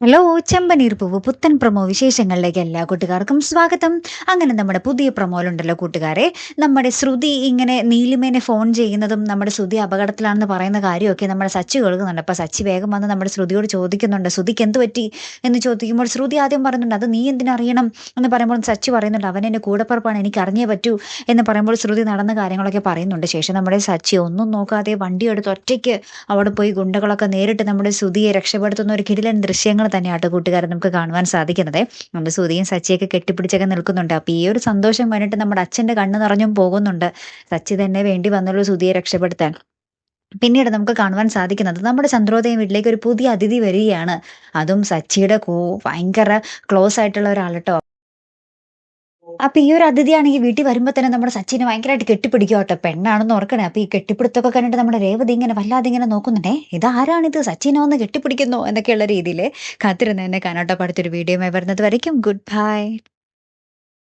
Hello ചെമ്പനീർ പൂവ് പുത്തൻ promo വിശേഷങ്ങളിലേക്ക് എല്ലാ കൂട്ടുകാർക്കും സ്വാഗതം. അങ്ങനെ നമ്മുടെ പുതിയ പ്രൊമോയിലുണ്ടല്ലോ കൂട്ടുകാരെ, നമ്മുടെ ശ്രുതി ഇങ്ങനെ നീലിമേനെ ഫോൺ ചെയ്യുന്നതും നമ്മുടെ ശ്രുതി അപകടത്തിലാണെന്ന് പറയുന്ന കാര്യമൊക്കെ നമ്മുടെ സച്ചി കേൾക്കുന്നുണ്ട്. അപ്പോൾ സച്ചി വേഗം വന്ന് നമ്മുടെ ശ്രുതിയോട് ചോദിക്കുന്നുണ്ട്, ശ്രുതിക്ക് എന്ത് പറ്റി എന്ന് ചോദിക്കുമ്പോൾ ശ്രുതി ആദ്യം പറയുന്നുണ്ട്, അത് നീ എന്തിനറിയണം എന്ന് പറയുമ്പോൾ സച്ചി പറയുന്നുണ്ട്, അവൻ എൻ്റെ കൂടപ്പുറപ്പാണ്, എനിക്ക് അറിഞ്ഞേ പറ്റൂ എന്ന് പറയുമ്പോൾ ശ്രുതി നടന്ന കാര്യങ്ങളൊക്കെ പറയുന്നുണ്ട്. ശേഷം നമ്മുടെ സച്ചി ഒന്നും നോക്കാതെ വണ്ടി എടുത്ത് ഒറ്റയ്ക്ക് അവിടെ പോയി ഗുണ്ടകളൊക്കെ നേരിട്ട് നമ്മുടെ ശ്രുതിയെ രക്ഷപ്പെടുത്തുന്ന ഒരു കിടിലൻ ദൃശ്യങ്ങൾ തന്നെയാട്ടോ കൂട്ടുകാരെ നമുക്ക് കാണുവാൻ സാധിക്കുന്നത്. നമ്മുടെ ശ്രുതിയും സച്ചിയൊക്കെ കെട്ടിപ്പിടിച്ചൊക്കെ നിൽക്കുന്നുണ്ട്. അപ്പോൾ ഈ ഒരു സന്തോഷം കണ്ടിട്ട് നമ്മുടെ അച്ഛൻ്റെ കണ്ണ് നിറഞ്ഞും പോകുന്നുണ്ട്. സച്ചി തന്നെ വേണ്ടി വന്നുള്ളൂ ശ്രുതിയെ രക്ഷപ്പെടുത്താൻ. പിന്നീട് നമുക്ക് കാണുവാൻ സാധിക്കുന്നത് നമ്മുടെ ചന്ദ്രോദയം വീട്ടിലേക്ക് ഒരു പുതിയ അതിഥി വരികയാണ്. അതും സച്ചിയുടെ ഭയങ്കര ക്ലോസ് ആയിട്ടുള്ള ഒരാളട്ടോ. അപ്പൊ ഈ ഒരു അതിഥിയാണെങ്കിൽ വീട്ടിൽ വരുമ്പോ തന്നെ നമ്മുടെ സച്ചിനെ ഭയങ്കരമായിട്ട് കെട്ടിപ്പിടിക്കും കേട്ടോ. പെണ്ണാണെന്ന് ഓർക്കണേ. അപ്പൊ ഈ കെട്ടിപ്പിടുത്തൊക്കെ കണ്ടിട്ട് നമ്മുടെ രേവതി ഇങ്ങനെ വല്ലാതെ ഇങ്ങനെ നോക്കുന്നുണ്ടേ, ഇതാരാണിത്, സച്ചിനെ ഒന്ന് കെട്ടിപ്പിടിക്കുന്നു എന്നൊക്കെയുള്ള രീതിയിൽ കാത്തിരുന്ന് തന്നെ കാണാട്ടോ. അടുത്തൊരു വീഡിയോയുമായി വരുന്നത് വരയ്ക്കും ഗുഡ് ബൈ.